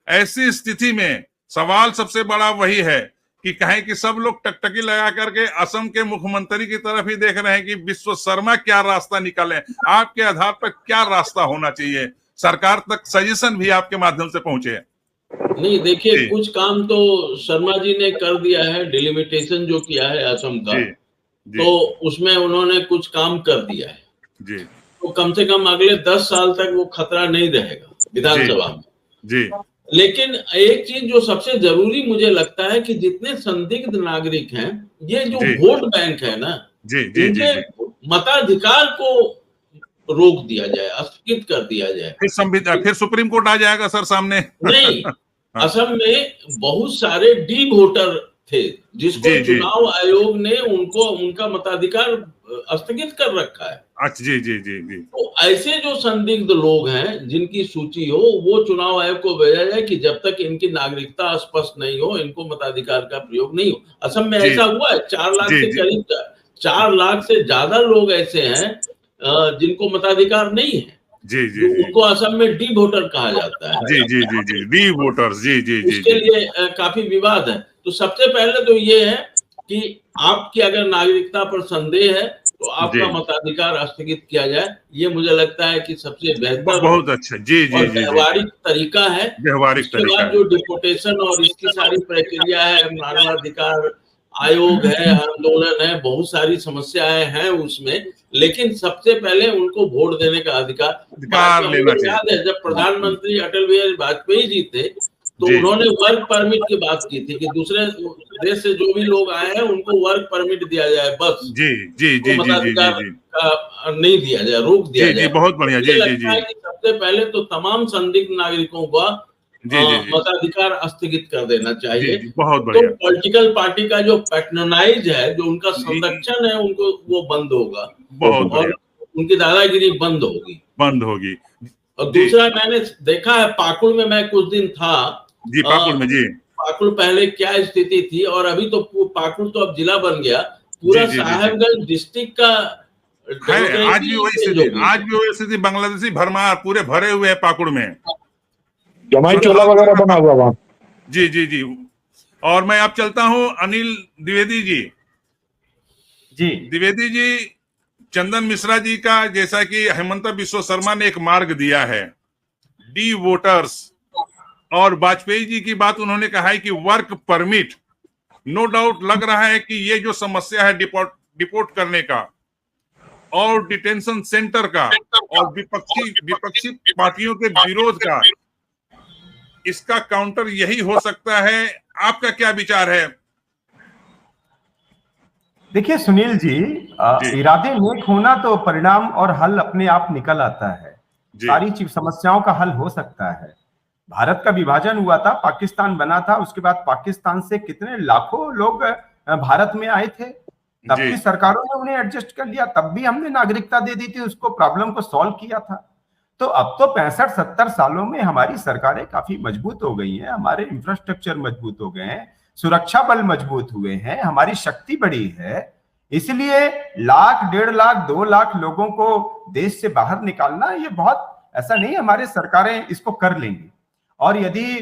Speaker 1: ऐसी स्थिति में सवाल सबसे बड़ा वही है कि कहें कि सब लोग टकटकी लगा करके असम के मुख्यमंत्री की तरफ ही देख रहे हैं कि विश्व शर्मा क्या रास्ता निकाले। आपके आधार पर क्या रास्ता होना चाहिए, सरकार तक सजेशन भी आपके माध्यम से पहुंचे।
Speaker 2: नहीं, देखिए, कुछ काम तो शर्मा जी ने कर दिया है, डिलिमिटेशन जो किया है असम का, तो उसमें उन्होंने कुछ काम कर दिया है जी। तो कम से कम अगले 10 साल तक वो खतरा नहीं रहेगा विधानसभा में जी। लेकिन एक चीज जो सबसे जरूरी मुझे लगता है कि जितने संदिग्ध नागरिक हैं, ये जो वोट बैंक है ना, इनके मताधिकार को रोक दिया जाए, स्थगित कर दिया जाए।
Speaker 1: फिर सुप्रीम कोर्ट आ जाएगा सर सामने।
Speaker 2: नहीं, असम में बहुत सारे डी वोटर थे जिसको चुनाव आयोग ने उनका मताधिकार स्थगित कर रखा है।
Speaker 1: अच्छा, जी जी जी जी।
Speaker 2: तो ऐसे जो संदिग्ध लोग हैं जिनकी सूची हो, वो चुनाव आयोग को भेजा जाए कि जब तक इनकी नागरिकता स्पष्ट नहीं हो, इनको मताधिकार का प्रयोग नहीं हो। असम में ऐसा हुआ है, 4 लाख से करीब 4 लाख से ज्यादा लोग ऐसे हैं जिनको मताधिकार नहीं है।
Speaker 1: जी जी
Speaker 2: जो
Speaker 1: जी
Speaker 2: उनको असम में डी वोटर कहा जाता है।
Speaker 1: जी जी जी जी डी वोटर्स, जी जी जी
Speaker 2: उसके
Speaker 1: जी
Speaker 2: लिए काफी विवाद है। तो सबसे पहले तो ये है कि आपकी अगर नागरिकता पर संदेह है तो आपका
Speaker 1: जी,
Speaker 2: मताधिकार स्थगित किया जाए। ये मुझे लगता है कि सबसे बेहतर
Speaker 1: बहुत अच्छा, जी जी
Speaker 2: और
Speaker 1: जी जी
Speaker 2: व्यवहारिक तरीका है।
Speaker 1: व्यवहारिक
Speaker 2: उसके
Speaker 1: तरीका
Speaker 2: बाद
Speaker 1: है।
Speaker 2: जो डिपोटेशन और इसकी सारी प्रक्रिया है, मानवाधिकार आयोग है, आंदोलन है, बहुत सारी समस्याएं हैं उसमें, लेकिन सबसे पहले उनको वोट देने का अधिकार।
Speaker 1: अधिकार
Speaker 2: हमको
Speaker 1: लेना चाहिए।
Speaker 2: याद है जब प्रधानमंत्री अटल बिहारी वाजपेयी जी थे तो
Speaker 1: जी
Speaker 2: उन्होंने वर्क परमिट की बात की थी कि दूसरे देश से जो भी लोग आए हैं उनको वर्क परमिट दिया जाए, बस
Speaker 1: जी जी
Speaker 2: उनको
Speaker 1: जी जी जी जी
Speaker 2: मताधिकार
Speaker 1: जी
Speaker 2: का नहीं दिया जाए, रोक दिया
Speaker 1: जी जी
Speaker 2: जाए।
Speaker 1: बहुत बढ़िया,
Speaker 2: मुझे
Speaker 1: जी जी
Speaker 2: लगता
Speaker 1: जी
Speaker 2: है कि सबसे पहले तो तमाम संदिग्ध नागरिकों का
Speaker 1: जी जी जी
Speaker 2: मताधिकार स्थगित कर देना
Speaker 1: जी
Speaker 2: चाहिए।
Speaker 1: जी बहुत
Speaker 2: तो
Speaker 1: बढ़िया।
Speaker 2: पॉलिटिकल पार्टी का जो पैट्रोनाइज है, जो उनका
Speaker 1: ये-
Speaker 2: संरक्षण है, उनको वो बंद होगा
Speaker 1: बहुत
Speaker 2: और
Speaker 1: बढ़िया,
Speaker 2: उनकी दादागिरी बंद होगी।
Speaker 1: बंद होगी।
Speaker 2: और
Speaker 1: जी
Speaker 2: दूसरा मैंने देखा है, पाकुड़ में मैं कुछ दिन था।
Speaker 1: जी पाकुड़ में, जी
Speaker 2: पाकुड़ पहले क्या स्थिति थी और अभी तो पाकुड़ तो अब जिला बन गया।
Speaker 1: जी
Speaker 2: पूरा
Speaker 1: जी जी जी
Speaker 2: साहेबगंज डिस्ट्रिक्ट का
Speaker 1: है। आज
Speaker 2: डेमोक्रेसी
Speaker 1: भी वही
Speaker 2: चेंज
Speaker 1: स्थिति,
Speaker 2: हो गई
Speaker 1: आज
Speaker 2: है।
Speaker 1: भी वही स्थिति, बांग्लादेशी भरमार पूरे भरे हुए हैं पाकुड़ में।
Speaker 4: जमाई
Speaker 1: सुना
Speaker 4: टोला
Speaker 1: होगा
Speaker 4: वगैरह
Speaker 1: ना
Speaker 4: बना हुआ वहाँ।
Speaker 1: जी जी जी। और मैं अब चलता हूं अनिल द्विवेदी जी।
Speaker 3: जी
Speaker 1: द्विवेदी जी, चंदन मिश्रा जी का, जैसा कि हेमंत बिश्व शर्मा ने एक मार्ग दिया है, डी वोटर्स, और वाजपेयी जी की बात उन्होंने कहा है कि वर्क परमिट, नो डाउट लग रहा है कि ये जो समस्या है डिपोर्ट करने का और डिटेंशन सेंटर का और विपक्षी विपक्षी पार्टियों के विरोध का, इसका काउंटर यही हो सकता है। आपका क्या विचार है?
Speaker 3: देखिए सुनील जी,
Speaker 1: जी
Speaker 3: इरादे नेक होना तो परिणाम और हल अपने आप निकल आता है।
Speaker 1: जी
Speaker 3: सारी समस्याओं का हल हो सकता है। भारत का विभाजन हुआ था, पाकिस्तान बना था, उसके बाद पाकिस्तान से कितने लाखों लोग भारत में आए थे। तब
Speaker 1: जी
Speaker 3: की सरकारों ने उन्हें एडजस्ट कर लिया, तब भी हमने नागरिकता दे दी थी, उसको प्रॉब्लम को सॉल्व किया था। तो अब तो 65-70 सालों में हमारी सरकारें काफी मजबूत हो गई हैं, हमारे इंफ्रास्ट्रक्चर मजबूत हो गए हैं, सुरक्षा बल मजबूत हुए हैं, हमारी शक्ति बढ़ी है। इसलिए 1,00,000, 1.5 लाख, 2 लाख लोगों को देश से बाहर निकालना ये बहुत ऐसा नहीं, हमारे सरकारें इसको कर लेंगी। और यदि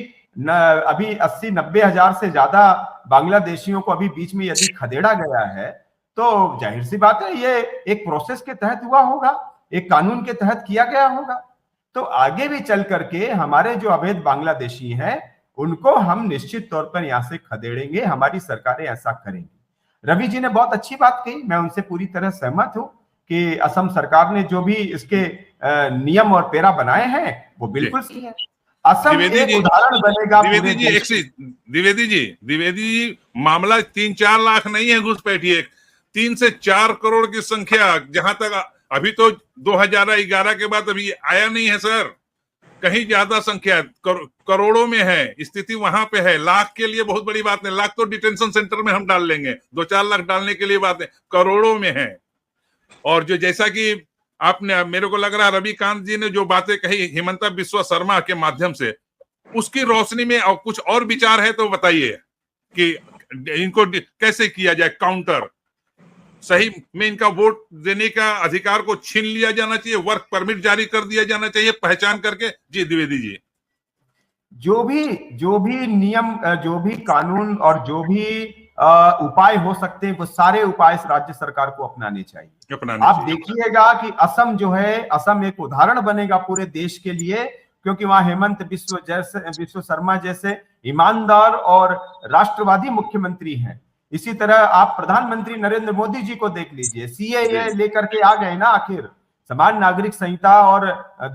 Speaker 3: अभी 80-90 हजार से ज्यादा बांग्लादेशियों को अभी बीच में यदि खदेड़ा गया है तो जाहिर सी बात है ये एक प्रोसेस के तहत हुआ होगा, एक कानून के तहत किया गया होगा। तो आगे भी चल करके हमारे जो अवैध बांग्लादेशी हैं उनको हम निश्चित तौर पर यहां से खदेड़ेंगे, हमारी सरकारें ऐसा करेंगी। रवि जी ने बहुत अच्छी बात कही, मैं उनसे पूरी तरह सहमत हूं कि असम सरकार ने जो भी इसके नियम और पेरा बनाए हैं वो बिल्कुल सही है। असम एक उदाहरण बनेगा पूरे देश।
Speaker 1: द्विवेदी जी, मामला 3-4 लाख नहीं है घुसपैठिए, 3 से 4 करोड़ की संख्या, जहां तक अभी तो 2011 के बाद अभी आया नहीं है सर, कहीं ज्यादा संख्या करोड़ों में है, स्थिति वहां पे है। लाख के लिए बहुत बड़ी बात नहीं, लाख तो डिटेंशन सेंटर में हम डाल लेंगे, 2-4 लाख डालने के लिए बात है, करोड़ों में है। और जो जैसा कि आपने, मेरे को लग रहा है रविकांत जी ने जो बातें कही हेमंता बिश्व शर्मा के माध्यम से, उसकी रोशनी में और कुछ और विचार है तो बताइए कि इनको कैसे किया जाए काउंटर। सही में इनका वोट देने का अधिकार को छीन लिया जाना चाहिए, वर्क परमिट जारी कर दिया जाना चाहिए पहचान करके। जी द्विवेदी जी,
Speaker 3: जो भी नियम, जो भी कानून और जो भी उपाय हो सकते हैं वो सारे उपाय राज्य सरकार को अपनाने चाहिए। आप देखिएगा कि असम जो है, असम एक उदाहरण बनेगा पूरे देश के लिए, क्योंकि वहां हेमंत बिश्व शर्मा जैसे ईमानदार और राष्ट्रवादी मुख्यमंत्री हैं। इसी तरह आप प्रधानमंत्री नरेंद्र मोदी जी को देख लीजिए, सीएए लेकर के आ गए ना, आखिर समान नागरिक संहिता और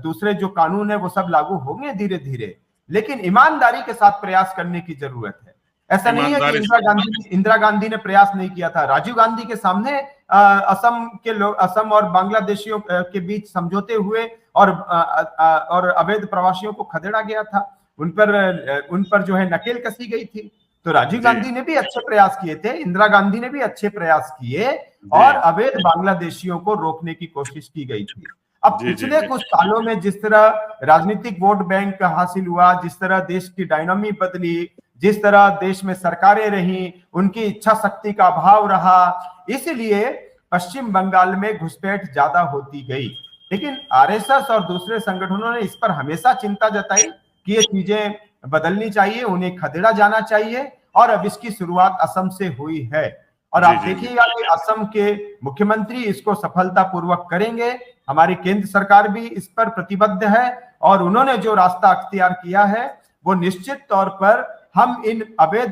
Speaker 3: दूसरे जो कानून है वो सब लागू होंगे धीरे धीरे, लेकिन ईमानदारी के साथ प्रयास करने की जरूरत है। ऐसा नहीं है कि इंदिरा गांधी ने प्रयास नहीं किया था। राजीव गांधी के सामने असम और बांग्लादेशियों के बीच समझौते हुए और अवैध प्रवासियों को खदेड़ा गया था, उन पर जो है नकेल कसी गई थी। तो राजीव गांधी ने भी अच्छे प्रयास किए थे, इंदिरा गांधी ने भी अच्छे प्रयास किए और अवैध बांग्लादेशियों को रोकने की कोशिश की गई थी। अब पिछले कुछ सालों में जिस तरह राजनीतिक वोट बैंक हासिल हुआ, जिस तरह देश की डायनामी बदली, जिस तरह देश में सरकारें रही, उनकी इच्छा शक्ति का अभाव रहा, इसलिए पश्चिम बंगाल में घुसपैठ ज्यादा होती गई। लेकिन आरएसएस और दूसरे संगठनों ने इस पर हमेशा चिंता जताई कि ये चीजें बदलनी चाहिए, उन्हें खदेड़ा जाना चाहिए, और अब इसकी शुरुआत असम से हुई है। और आप देखिएगा कि असम के मुख्यमंत्री इसको सफलतापूर्वक करेंगे। हमारी केंद्र सरकार भी इस पर प्रतिबद्ध है और उन्होंने जो रास्ता अख्तियार किया है वो निश्चित तौर पर हम इन अवैध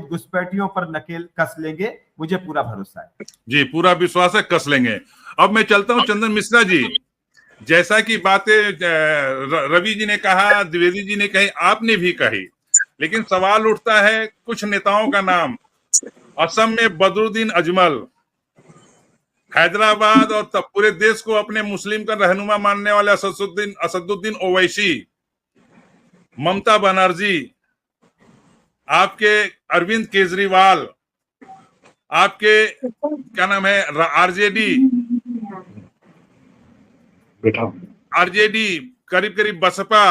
Speaker 3: घुसपैठियों पर नकेल कस लेंगे, मुझे पूरा भरोसा है।
Speaker 1: जी, पूरा विश्वास है, कस लेंगे। अब मैं चलता हूं चंदन मिश्रा जी। जैसा कि बातें रवि जी ने कहा, द्विवेदी जी ने कही, आपने भी कही, लेकिन सवाल उठता है कुछ नेताओं का नाम। असम में बदरुद्दीन अजमल, हैदराबाद और तब पूरे देश को अपने मुस्लिम का रहनुमा मानने वाले असदुद्दीन ओवैसी, ममता बनर्जी, आपके अरविंद केजरीवाल, आपके क्या नाम है आरजेडी, करीब करीब बसपा,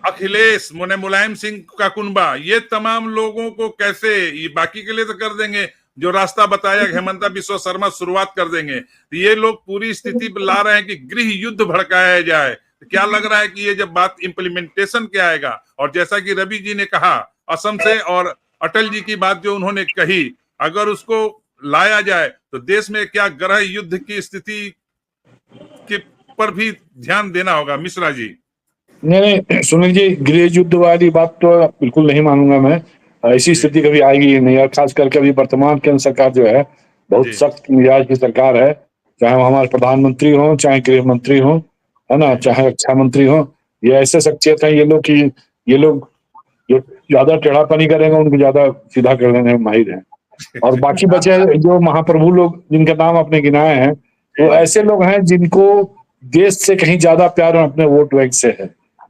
Speaker 1: अखिलेश, मुलायम सिंह का कुनबा, ये तमाम लोगों को कैसे, ये बाकी के लिए तो कर देंगे, जो रास्ता बताया हेमंता बिस्वा शर्मा शुरुआत कर देंगे, तो ये लोग पूरी स्थिति ला रहे हैं कि गृह युद्ध भड़काया जाए। तो क्या लग रहा है कि ये जब बात इम्प्लीमेंटेशन के आएगा, और जैसा कि रवि जी ने कहा असम से, और अटल जी की बात जो उन्होंने कही, अगर उसको लाया जाए तो देश में क्या गृह युद्ध की स्थिति के पर भी ध्यान देना होगा। मिश्रा जी।
Speaker 4: नहीं सुनील जी, गृह युद्ध वाली बात तो बिल्कुल नहीं मानूंगा मैं। ऐसी स्थिति कभी आएगी ही नहीं, और खास करके अभी वर्तमान केंद्र सरकार जो है बहुत सख्त मिजाज की सरकार है। चाहे वो हमारे प्रधानमंत्री हो, चाहे गृह मंत्री हो, है ना, चाहे रक्षा मंत्री हो, ये ऐसे सचेत है ये लोग कि ये लोग जो ज्यादा टेढ़ापनी करेंगे उनको ज्यादा सीधा कर देने में माहिर है। और बाकी बचे जो महाप्रभु लोग जिनके नाम आपने गिनाए हैं, वो ऐसे लोग हैं जिनको देश से कहीं ज्यादा प्यार अपने वोट बैंक से है।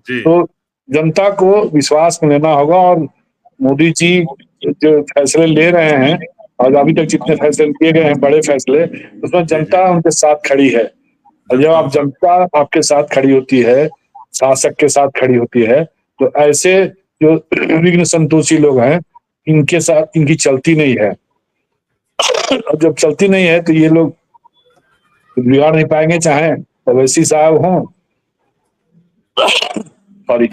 Speaker 4: तो जनता को विश्वास में लेना होगा, और मोदी जी जो फैसले ले रहे हैं, और अभी तक जितने फैसले लिए गए हैं बड़े फैसले, उसमें जनता उनके साथ खड़ी है। और जब आप जनता आपके साथ खड़ी होती है, शासक के साथ खड़ी होती है, तो ऐसे जो विघ्न संतोषी लोग हैं इनके साथ इनकी चलती नहीं है। और जब चलती नहीं है तो ये लोग बिगाड़ नहीं पाएंगे, चाहे ओवैसी साहब हों, सॉरी।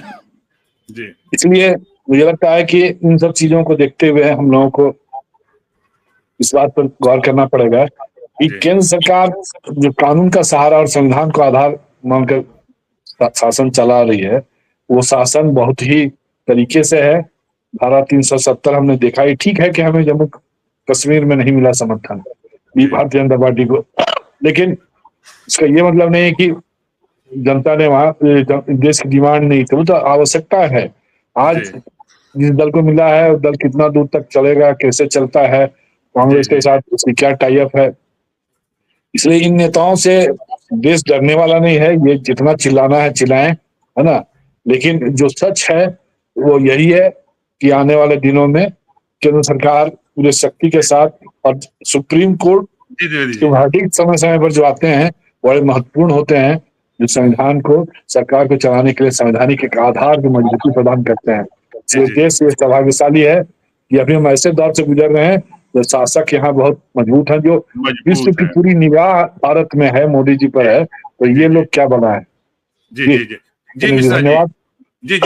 Speaker 4: इसलिए मुझे लगता है कि इन सब चीजों को देखते हुए हम लोगों को इस बात पर गौर करना पड़ेगा कि केंद्र सरकार जो कानून का सहारा और संविधान को आधार मानकर शासन चला रही है, वो शासन बहुत ही तरीके से है। धारा 370 हमने देखा ही, ठीक है कि हमें जम्मू कश्मीर में नहीं मिला समर्थन भारतीय जनता पार्टी को, लेकिन इसका ये मतलब नहीं है कि जनता ने वहां देश की डिमांड नहीं थी, वो तो आवश्यकता है। आज जिस दल को मिला है वो दल कितना दूर तक चलेगा, कैसे चलता है, कांग्रेस के साथ उसकी क्या टाई अप है। इसलिए इन नेताओं से देश डरने वाला नहीं है, ये जितना चिल्लाना है चिल्लाएं, है ना। लेकिन जो सच है वो यही है कि आने वाले दिनों में केंद्र सरकार पूरे शक्ति के साथ, और सुप्रीम कोर्ट के वर्डिक्ट समय समय पर जो आते हैं बड़े महत्वपूर्ण होते हैं, जो संविधान को, सरकार को चलाने के लिए संवैधानिक एक आधार की मजबूती प्रदान करते हैं। इसलिए देश ये सौभाग्यशाली है कि अभी हम ऐसे दौर से गुजर रहे हैं जो शासक यहाँ बहुत मजबूत है, जो विश्व की पूरी निगाह भारत में है, मोदी जी पर है, तो ये लोग क्या बना है।
Speaker 1: धन्यवाद। जी,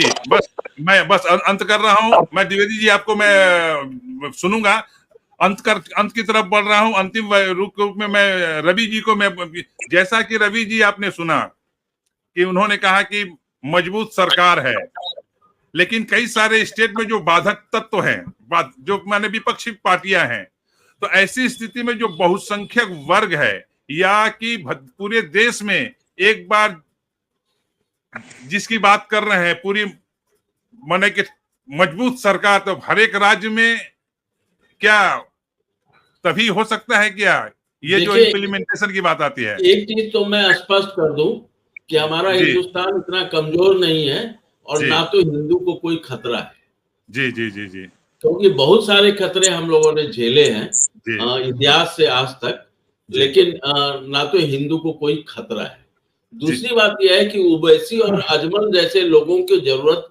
Speaker 1: मैं बस अंत कर रहा हूँ। मैं द्विवेदी जी आपको मैं सुनूंगा, अंत की तरफ बढ़ रहा हूँ। अंतिम रूप में मैं रवि जी को, मैं जैसा कि रवि जी आपने सुना कि उन्होंने कहा कि मजबूत सरकार है, लेकिन कई सारे स्टेट में जो बाधक तत्व हैं, जो माने विपक्षी पार्टियां हैं, तो ऐसी स्थिति में जो बहुसंख्यक वर्ग है, या कि पूरे देश में एक बार जिसकी बात कर रहे हैं पूरी माने कि मजबूत सरकार, तो हर एक राज्य में क्या तभी हो सकता है क्या, ये जो इम्प्लीमेंटेशन की बात आती है।
Speaker 2: एक चीज तो मैं स्पष्ट कर दूं कि हमारा हिंदुस्तान इतना कमजोर नहीं है, और ना तो हिंदू को कोई खतरा है।
Speaker 1: जी जी जी जी,
Speaker 2: क्योंकि बहुत सारे खतरे हम लोगों ने झेले हैं इतिहास से आज तक, लेकिन ना तो हिंदू को कोई खतरा है। दूसरी बात यह है कि ओवैसी और अजमल जैसे लोगों की जरूरत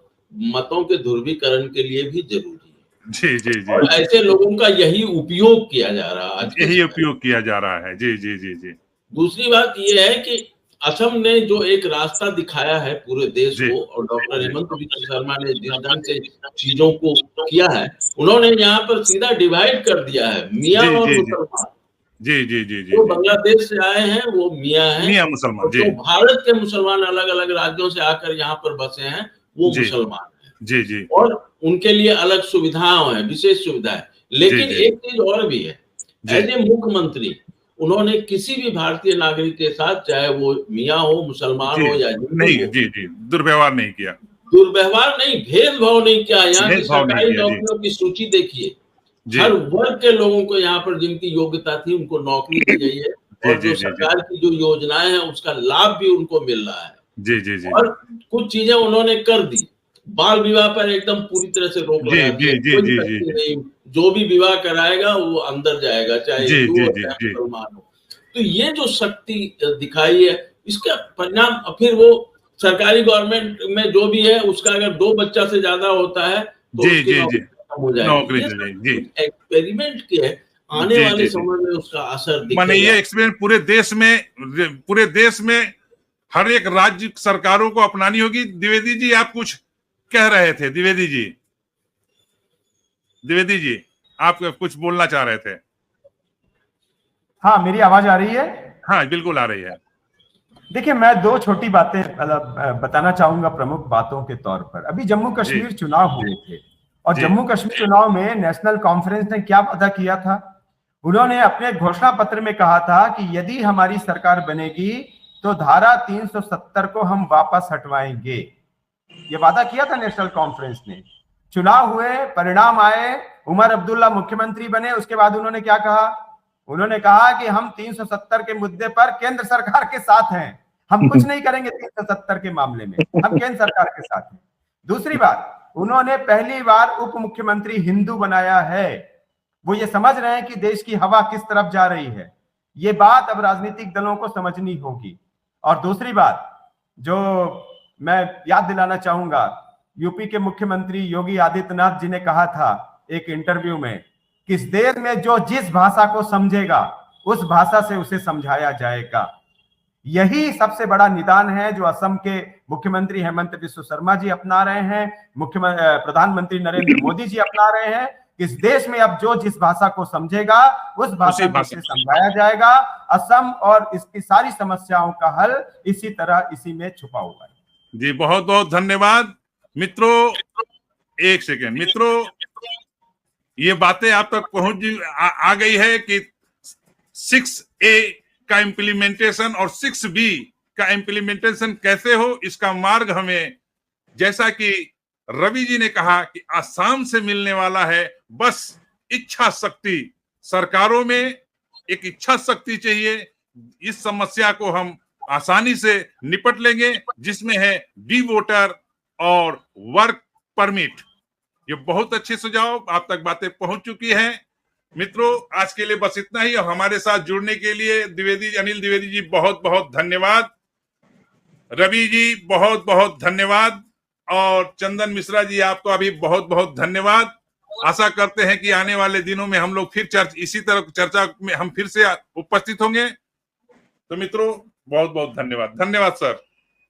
Speaker 2: मतों के ध्रुवीकरण के लिए भी जरूरी है।
Speaker 1: जी जी जी,
Speaker 2: और ऐसे लोगों का यही उपयोग किया जा रहा है,
Speaker 1: यही उपयोग किया जा रहा है। जी जी जी जी।
Speaker 2: दूसरी बात यह है कि असम ने जो एक रास्ता दिखाया है पूरे देश को, और डॉक्टर हेमंत बिस्वा शर्मा ने जिस ढंग से चीजों को किया है, उन्होंने यहाँ पर सीधा डिवाइड कर दिया है मियाँ और मुसलमान।
Speaker 1: जी जी जी जी,
Speaker 2: जो बांग्लादेश से आए हैं वो मियाँ हैं,
Speaker 1: मियाँ मुसलमान।
Speaker 2: जो भारत के मुसलमान अलग अलग राज्यों से आकर यहाँ पर बसे हैं वो मुसलमान हैं।
Speaker 1: जी जी,
Speaker 2: और उनके लिए अलग सुविधाएं हैं, विशेष सुविधाएं। लेकिन एक चीज और भी है, एज ए मुख्यमंत्री उन्होंने किसी भी भारतीय नागरिक के साथ, चाहे वो मियाँ हो, मुसलमान हो या हिंदू
Speaker 1: नहीं,
Speaker 2: हो,
Speaker 1: जी जी, दुर्व्यवहार नहीं किया,
Speaker 2: दुर्व्यवहार नहीं, भेदभाव नहीं किया। यहाँ की सरकारी नौकरियों की सूची देखिए, हर वर्ग के लोगों को यहाँ पर जिनकी योग्यता थी उनको नौकरी दी गई है, और जो सरकार की जो योजनाएं हैं उसका लाभ भी उनको मिल रहा है।
Speaker 1: जी जी जी,
Speaker 2: और कुछ चीजें उन्होंने कर दी। बाल विवाह पर एकदम पूरी तरह से रोक लगा दी, कोई व्यक्ति नहीं, जो भी विवाह कराएगा वो अंदर जाएगा, चाहे हिंदू हो चाहे मुसलमान हो। तो ये जो शक्ति दिखाई है, इसका परिणाम फिर वो सरकारी गवर्नमेंट में जो भी है उसका अगर 2 बच्चा से ज्यादा होता है तो उसकी नौकरी खत्म हो जाएगी। एक्सपेरिमेंट के आने वाले समय में उसका असर दिखेगा।
Speaker 1: माने ये एक्सपेरिमेंट पूरे देश में हर एक राज्य सरकारों को अपनानी होगी। द्विवेदी जी आप कुछ कह रहे थे। द्विवेदी जी आप कुछ बोलना चाह रहे थे।
Speaker 3: हाँ, मेरी आवाज आ रही है?
Speaker 1: हाँ बिल्कुल आ रही है।
Speaker 3: देखिए, मैं 2 छोटी बातें बताना चाहूंगा प्रमुख बातों के तौर पर। अभी जम्मू कश्मीर चुनाव हुए थे, और जम्मू कश्मीर चुनाव में नेशनल कॉन्फ्रेंस ने क्या वादा किया था? उन्होंने अपने घोषणा पत्र में कहा था कि यदि हमारी सरकार बनेगी तो धारा 370 को हम वापस हटवाएंगे। ये वादा किया था नेशनल कॉन्फ्रेंस ने। चुनाव हुए, परिणाम आए, उमर अब्दुल्ला मुख्यमंत्री बने। उसके बाद उन्होंने क्या कहा? उन्होंने कहा कि हम 370 के मुद्दे पर केंद्र सरकार के साथ हैं, हम कुछ नहीं करेंगे 370 के मामले में, हम केंद्र सरकार के साथ हैं। दूसरी बात, उन्होंने पहली बार उप मुख्यमंत्री हिंदू बनाया है। वो ये समझ रहे हैं कि देश की हवा किस तरफ जा रही है। ये बात अब राजनीतिक दलों को समझनी होगी। और दूसरी बात जो मैं याद दिलाना चाहूंगा, यूपी के मुख्यमंत्री योगी आदित्यनाथ जी ने कहा था एक इंटरव्यू में कि इस देश में जो जिस भाषा को समझेगा उस भाषा से उसे समझाया जाएगा। यही सबसे बड़ा निदान है जो असम के मुख्यमंत्री हेमंत बिस्वा शर्मा जी अपना रहे हैं, प्रधानमंत्री नरेंद्र मोदी जी अपना रहे हैं। इस देश में अब जो जिस भाषा को समझेगा उस भाषा से समझाया जाएगा। असम और इसकी सारी समस्याओं का हल इसी तरह इसी में छुपा हुआ है।
Speaker 1: जी बहुत बहुत धन्यवाद मित्रों। एक सेकेंड मित्रों, ये बातें आप तक आ गई है कि 6A का इम्प्लीमेंटेशन और 6B का इम्प्लीमेंटेशन कैसे हो, इसका मार्ग हमें, जैसा कि रवि जी ने कहा कि आसाम से मिलने वाला है, बस इच्छा शक्ति। सरकारों में एक इच्छा शक्ति चाहिए। इस समस्या को हम आसानी से निपट लेंगे, जिसमें है डी वोटर और वर्क परमिट। ये बहुत अच्छे सुझाव आप तक बातें पहुंच चुकी हैं। मित्रों, आज के लिए बस इतना ही। और हमारे साथ जुड़ने के लिए अनिल द्विवेदी जी बहुत बहुत धन्यवाद। रवि जी बहुत बहुत धन्यवाद। और चंदन मिश्रा जी आपको भी बहुत बहुत धन्यवाद। आशा करते हैं कि आने वाले दिनों में हम लोग फिर इसी तरह चर्चा में हम फिर से उपस्थित होंगे। तो मित्रों बहुत बहुत धन्यवाद। धन्यवाद सर।